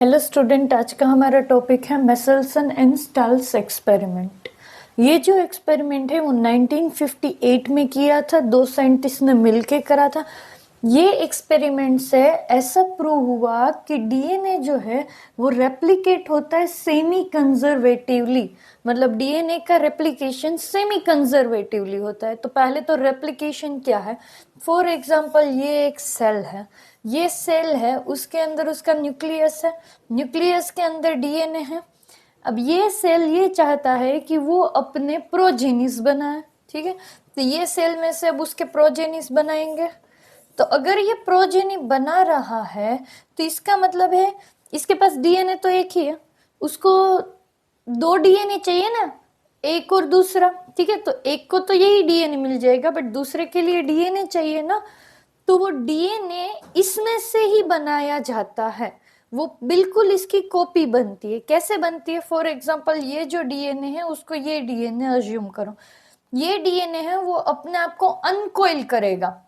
Hello student, आज का हमारा टॉपिक है मेसल्सन एंड स्टाल्स एक्सपेरिमेंट। ये जो एक्सपेरिमेंट है वो 1958 में किया था, दो साइंटिस्ट ने मिलके करा था। ये एक्सपेरिमेंट से ऐसा प्रूव हुआ कि डीएनए जो है वो रेप्लिकेट होता है सेमी कंजर्वेटिवली। मतलब डीएनए का रेप्लिकेशन सेमी कंजर्वेटिवली होता है। तो पहले तो रेप्लिकेशन क्या है? फॉर एग्जांपल, ये एक सेल है, ये सेल है, उसके अंदर उसका न्यूक्लियस है, न्यूक्लियस के अंदर डीएनए है। अब ये सेल ये चाहता है कि वो अपने प्रोजेनिस बनाए, ठीक है। तो ये सेल में से अब उसके प्रोजेनिस बनाएंगे। तो अगर ये प्रोजेनी बना रहा है तो इसका मतलब है इसके पास डीएनए तो एक ही है, उसको दो डीएनए चाहिए ना, एक और दूसरा, ठीक है। तो एक को तो यही डीएनए मिल जाएगा, बट दूसरे के लिए डीएनए चाहिए ना। तो वो डीएनए इसमें से ही बनाया जाता है, वो बिल्कुल इसकी कॉपी बनती है। कैसे बनती है? फॉर एग्जांपल, ये जो डीएनए है उसको ये डीएनए अज्यूम करो, ये डीएनए है वो अपने आप को अनकॉइल करेगा,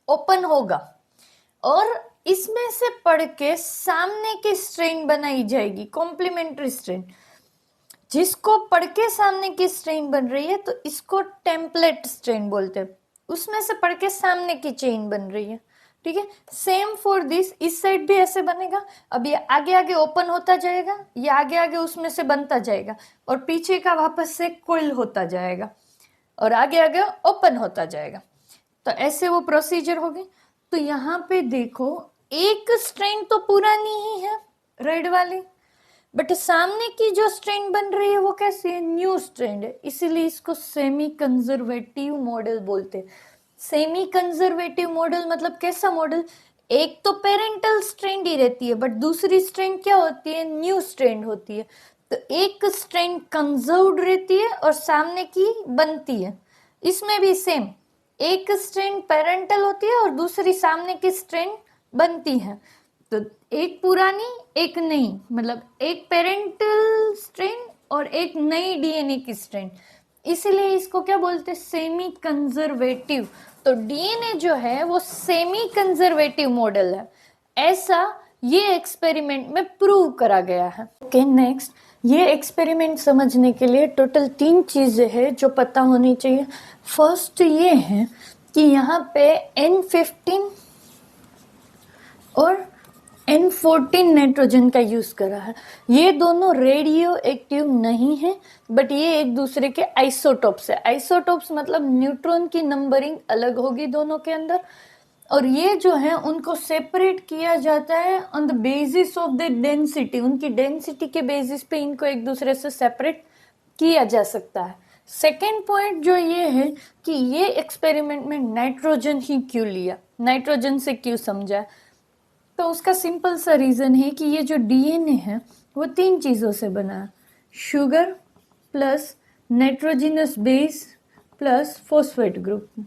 ओपन होगा, और इसमें से पढ़ के सामने की स्ट्रेन बनाई जाएगी, कॉम्प्लीमेंट्री स्ट्रेन। जिसको पढ़ के सामने की स्ट्रेन बन रही है तो इसको टेम्पलेट स्ट्रेन बोलते हैं, उसमें से पढ़ के सामने की चेन बन रही है, ठीक है। सेम फॉर दिस, इस साइड भी ऐसे बनेगा। अब ये आगे आगे ओपन होता जाएगा, ये आगे आगे उसमें से बनता जाएगा, और पीछे का वापस से कोइल होता जाएगा, और आगे आगे ओपन होता जाएगा। तो ऐसे वो प्रोसीजर होगी। तो यहाँ पे देखो, एक स्ट्रेन तो पुरानी ही है, रेड वाली, बट सामने की जो स्ट्रेन बन रही है वो कैसी है? न्यू स्ट्रेन है, इसीलिए इसको सेमी कंजर्वेटिव मॉडल बोलते हैं। सेमी कंजर्वेटिव मॉडल मतलब कैसा मॉडल? एक तो पेरेंटल स्ट्रेन ही रहती है, बट दूसरी स्ट्रेन क्या होती है? न्यू स्ट्रेन होती है। तो एक स्ट्रेन कंजर्व्ड रहती है और सामने की बनती है। इसमें भी सेम, एक स्ट्रेन पेरेंटल होती है और दूसरी सामने की स्ट्रेन बनती है। तो एक पुरानी एक नई, मतलब एक पेरेंटल स्ट्रेन और एक नई डीएनए की स्ट्रेन, इसीलिए इसको क्या बोलते हैं? Semi conservative. तो डीएनए जो है वो सेमी कंजर्वेटिव मॉडल है, ऐसा ये एक्सपेरिमेंट में प्रूव करा गया है। ओके, नेक्स्ट, ये एक्सपेरिमेंट समझने के लिए टोटल 3 चीजें हैं जो पता होनी चाहिए। फर्स्ट ये है कि यहाँ पे N15 और N14 नाइट्रोजन का यूज करा है। ये दोनों रेडियो एक्टिव नहीं है, बट ये एक दूसरे के आइसोटोप्स है। आइसोटोप्स मतलब न्यूट्रॉन की नंबरिंग अलग होगी दोनों के अंदर, और ये जो है उनको सेपरेट किया जाता है on the basis of the density. उनकी डेंसिटी के बेसिस पे इनको एक दूसरे से सेपरेट किया जा सकता है। सेकेंड पॉइंट जो ये है कि ये एक्सपेरिमेंट में नाइट्रोजन ही क्यों लिया, नाइट्रोजन से क्यों समझा? तो उसका सिंपल सा रीजन है कि ये जो डीएनए है वो 3 चीजों से बना है, sugar plus nitrogenous base plus phosphate group.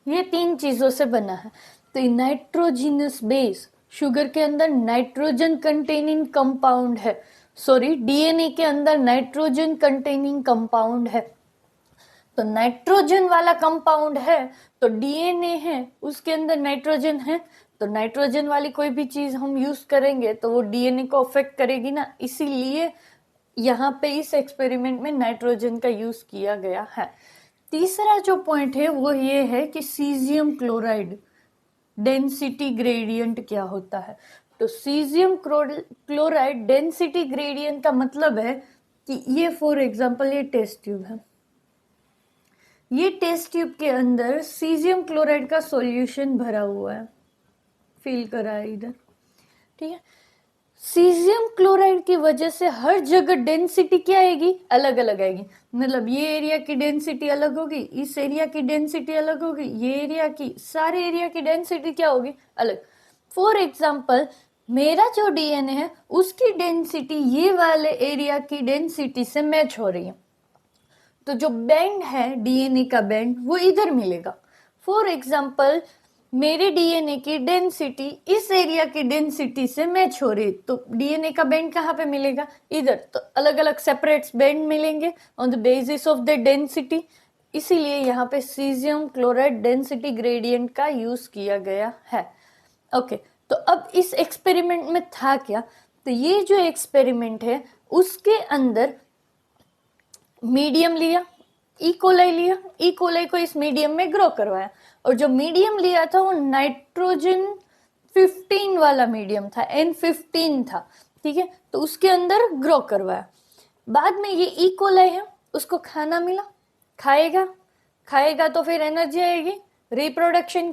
ये 3 चीजों से बना है। तो नाइट्रोजिनस बेस, शुगर के अंदर नाइट्रोजन कंटेनिंग कंपाउंड है, सॉरी डीएनए के अंदर नाइट्रोजन कंटेनिंग कंपाउंड है। तो नाइट्रोजन वाला कंपाउंड है, तो डीएनए है उसके अंदर नाइट्रोजन है, तो नाइट्रोजन वाली कोई भी चीज हम यूज करेंगे तो वो डीएनए को अफेक्ट करेगी ना, इसीलिए यहाँ पे इस एक्सपेरिमेंट में नाइट्रोजन का यूज किया गया है। तीसरा जो पॉइंट है वो ये है कि सीजियम क्लोराइड डेंसिटी ग्रेडियंट क्या होता है। तो सीजियम क्लोराइड डेंसिटी ग्रेडियंट का मतलब है कि ये फॉर एग्जांपल ये टेस्ट ट्यूब है, ये टेस्ट ट्यूब के अंदर सीजियम क्लोराइड का सॉल्यूशन भरा हुआ है, फील करा है इधर, ठीक है। सीजियम क्लोराइड की वजह से हर जगह डेंसिटी क्या आएगी? अलग अलग आएगी। मतलब ये एरिया की डेंसिटी अलग होगी, इस एरिया की डेंसिटी अलग होगी, ये एरिया की, सारे एरिया की डेंसिटी क्या होगी? अलग। फॉर एग्जाम्पल, मेरा जो डीएनए है उसकी डेंसिटी ये वाले एरिया की डेंसिटी से मैच हो रही है, तो जो बैंड है डीएनए का बैंड वो इधर मिलेगा। फॉर एग्जाम्पल, मेरे डीएनए की डेंसिटी इस एरिया की डेंसिटी से मैच हो रही है, तो डीएनए का बैंड कहाँ पे मिलेगा? इधर। तो अलग अलग सेपरेट बैंड मिलेंगे on the basis of the density. इसीलिए यहाँ पे सीजियम क्लोराइड डेंसिटी ग्रेडियंट का यूज किया गया है। ओके, तो अब इस एक्सपेरिमेंट में था क्या, तो ये जो एक्सपेरिमेंट है उसके अंदर मीडियम लिया, इकोलाई लिया, इकोलाई को इस मीडियम में ग्रो करवाया, और जो मीडियम लिया था वो नाइट्रोजन 15 वाला मीडियम था, N15 था, ठीक है। तो उसके अंदर ग्रो करवाया। बाद में ये इकोलाई है, उसको खाना मिला, खाएगा तो फिर एनर्जी आएगी, रिप्रोडक्शन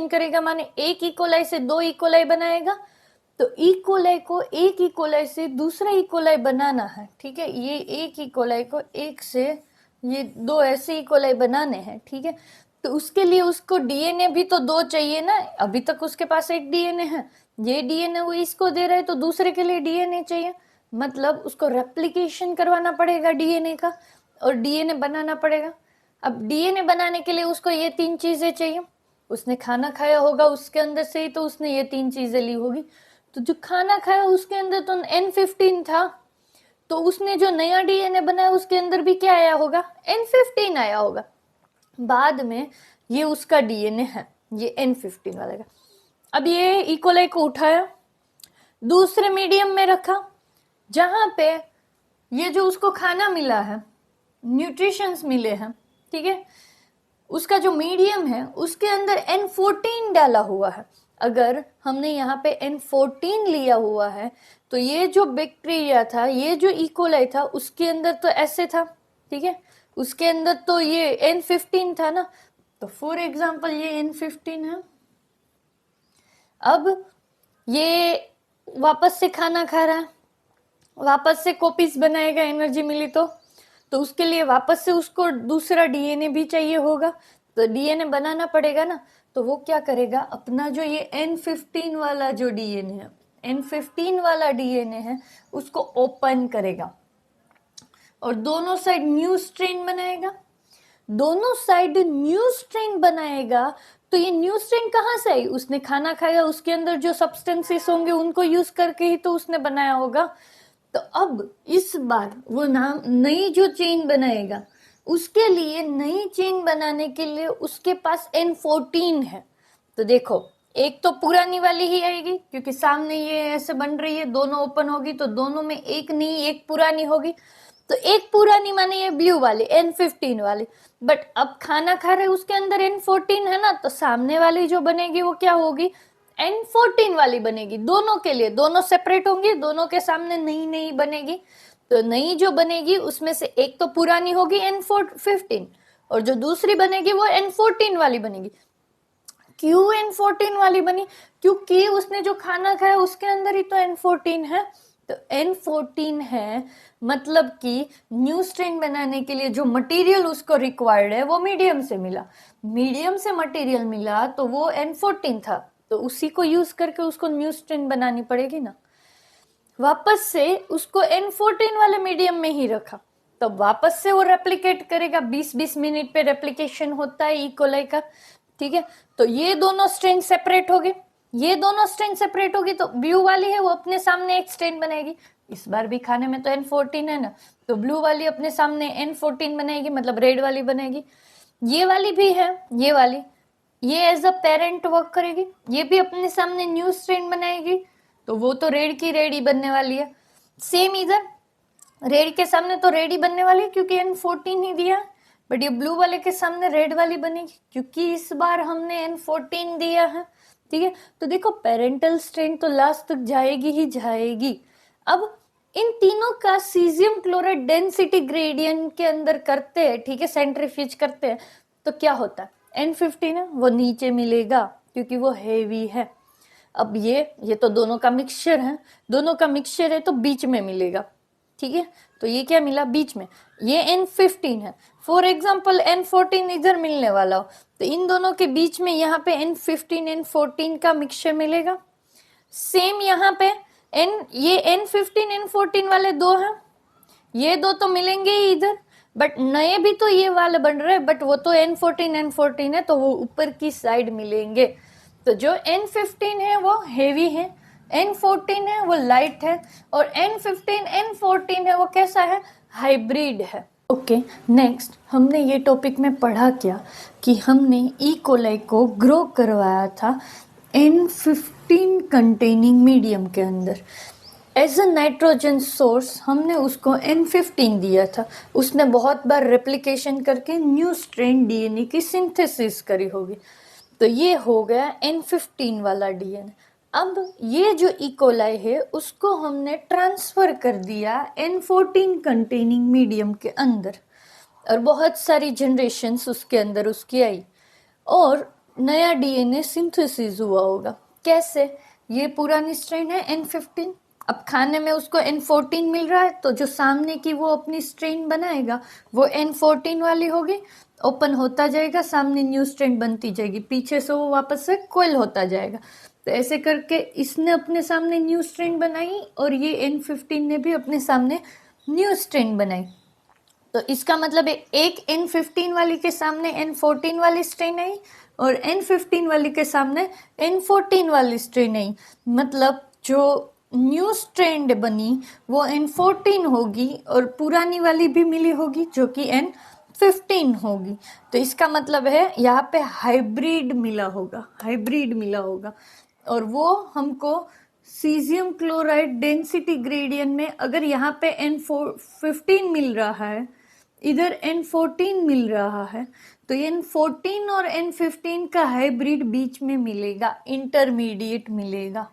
करेगा माने एक इकोलाई से दो इकोलाई बनाएगा, तो इकोलाई को एक इकोलाई से दूसरा इकोलाई बनाना है, ठीक है। ये एक इकोलाई को एक से ये दो ऐसे इकोलाई बनाने हैं, ठीक है। तो उसके लिए उसको डीएनए भी तो दो चाहिए ना, अभी तक उसके पास एक डीएनए है, ये डीएनए वो इसको दे रहा है, तो दूसरे के लिए डीएनए चाहिए, मतलब उसको रेप्लिकेशन करवाना पड़ेगा डीएनए का, और डीएनए बनाना पड़ेगा। अब डीएनए बनाने के लिए उसको ये तीन चीजें चाहिए, उसने खाना खाया होगा उसके अंदर से ही तो उसने ये तीन चीजें ली होगी। तो जो खाना खाया उसके अंदर तो N15 था, तो उसने जो नया डीएनए बनाया उसके अंदर भी क्या आया होगा, N15 आया होगा। बाद में ये उसका डीएनए है, ये N15 वाले का। अब ये इकोलाई को उठाया, दूसरे मीडियम में रखा, जहां पे ये जो उसको खाना मिला है, न्यूट्रिशंस मिले हैं, ठीक है, उसका जो मीडियम है उसके अंदर N14 डाला हुआ है। अगर हमने यहाँ पे N14 लिया हुआ है तो ये जो बैक्टीरिया था, ये जो इकोलाई था, उसके अंदर तो ऐसे था, ठीक है, उसके अंदर तो ये N15 था ना, तो फॉर एग्जाम्पल ये N15 है। अब ये वापस से खाना खा रहा है, वापस से कॉपीज बनाएगा, एनर्जी मिली तो उसके लिए वापस से उसको दूसरा डीएनए भी चाहिए होगा, तो डीएनए बनाना पड़ेगा ना। तो वो क्या करेगा, अपना जो ये N15 वाला जो डीएनए है, N15 वाला डीएनए है, उसको ओपन करेगा और दोनों साइड न्यू स्ट्रेन बनाएगा। दोनों साइड न्यू स्ट्रेन बनाएगा, तो ये न्यू स्ट्रेन कहाँ से आई, उसने खाना खाया, उसके अंदर जो सब्सटेंसेस होंगे उनको यूज करके ही तो उसने बनाया होगा। तो अब इस बार वो नाम नई जो चेन बनाएगा, उसके लिए नई चेन बनाने के लिए उसके पास N14 है। तो देखो, एक तो पुरानी वाली ही आएगी क्योंकि सामने ये ऐसे बन रही है, दोनों ओपन होगी, तो दोनों में एक नई एक पुरानी होगी। तो एक पुरानी माने ये ब्लू वाली N15 वाली, बट अब खाना खा रहे उसके अंदर N14 है ना, तो सामने वाली जो बनेगी वो क्या होगी, N14 वाली बनेगी। दोनों के लिए, दोनों सेपरेट होंगी, दोनों के सामने नई नई बनेगी। तो नई जो बनेगी उसमें से एक तो पुरानी होगी N15, और जो दूसरी बनेगी वो N14 वाली बनेगी। क्यों N14 वाली बनी, क्योंकि उसने जो खाना खाया उसके अंदर ही तो N14 है। तो N14 है, मतलब कि न्यू स्ट्रेन बनाने के लिए जो मटेरियल उसको रिक्वायर्ड है वो मीडियम से मिला, मीडियम से मटेरियल मिला तो वो N14 था, तो उसी को यूज करके उसको न्यू स्ट्रेन बनानी पड़ेगी ना। वापस से उसको N14 वाले मीडियम में ही रखा, तो वापस से वो रेप्लिकेट करेगा, 20-20 मिनट पे रेप्लिकेशन होता है इकोलाई का, ठीक है। तो ये दोनों स्ट्रेन सेपरेट हो गए, ये दोनों स्ट्रेन सेपरेट होगी, तो ब्लू वाली है वो अपने सामने एक स्ट्रेन बनाएगी। इस बार भी खाने में तो N14 है ना, तो ब्लू वाली अपने सामने N14 बनाएगी, मतलब रेड वाली बनेगी। ये वाली भी है, ये वाली, ये एज अ पेरेंट वर्क करेगी, ये भी अपने सामने न्यू स्ट्रेन बनाएगी, तो वो तो रेड की रेड ही बनने वाली है। सेम इधर रेड के सामने तो रेड ही बनने वाली है क्योंकि N14 ही दिया, बट ये ब्लू वाले के सामने रेड वाली बनेगी क्योंकि इस बार हमने N14 दिया है, ठीक है। तो देखो, पेरेंटल स्ट्रेन तो लास्ट तक जाएगी ही जाएगी। अब इन तीनों का सीजियम क्लोराइड डेंसिटी ग्रेडियंट के अंदर करते हैं, ठीक है, सेंट्रीफ्यूज करते हैं, तो क्या होता है, N15 है वो नीचे मिलेगा क्योंकि वो हेवी है। अब ये तो दोनों का मिक्सचर है, दोनों का मिक्सचर है तो बीच में मिलेगा, ठीक है। तो ये क्या मिला बीच में, ये N15 है। फॉर एग्जाम्पल N14 इधर मिलने वाला हो, तो इन दोनों के बीच में यहाँ पे N15 N14 का मिक्सचर मिलेगा। सेम यहाँ पे ये N15 N14 वाले दो हैं, ये दो तो मिलेंगे ही इधर, बट नए भी तो ये वाले बन रहे हैं, बट वो तो N14 N14 है तो वो ऊपर की साइड मिलेंगे। तो जो N15 है वो हेवी है, N14 है वो लाइट है, और N15 N14 है वो कैसा है, हाइब्रिड है। ओके, नेक्स्ट हमने ये टॉपिक में पढ़ा क्या कि हमने ई कोलाई को ग्रो करवाया था N15 कंटेनिंग मीडियम के अंदर। एज अ नाइट्रोजन सोर्स हमने उसको N15 दिया था। उसने बहुत बार रेप्लिकेशन करके न्यू स्ट्रेन डीएनए की सिंथेसिस करी होगी, तो ये हो गया N15 वाला डीएनए। अब ये जो इकोलाई है उसको हमने ट्रांसफर कर दिया N14 कंटेनिंग मीडियम के अंदर, और बहुत सारी जनरेशन्स उसके अंदर उसकी आई और नया डीएनए सिंथेसिस हुआ होगा। कैसे? ये पुरानी स्ट्रेन है N15, अब खाने में उसको N14 मिल रहा है, तो जो सामने की वो अपनी स्ट्रेन बनाएगा वो N14 वाली होगी, ओपन होता जाएगा, सामने न्यू स्ट्रेन बनती जाएगी, पीछे से वो वापस से कोयल होता जाएगा। तो ऐसे करके इसने अपने सामने न्यू स्ट्रेन बनाई और ये N15 ने भी अपने सामने न्यू स्ट्रेन बनाई। तो इसका मतलब है एक N15 वाली के सामने N14 वाली स्ट्रेन आई और N15 वाली के सामने N14 वाली स्ट्रेन आई। मतलब जो न्यू स्ट्रेन बनी वो N14 होगी और पुरानी वाली भी मिली होगी जो कि N15 होगी। तो इसका मतलब है यहाँ पे हाइब्रिड मिला होगा और वो हमको सीजियम क्लोराइड डेंसिटी ग्रेडियंट में अगर यहाँ पे N15 मिल रहा है, इधर N14 मिल रहा है, तो N14 और N15 का हाइब्रिड बीच में मिलेगा, इंटरमीडिएट मिलेगा।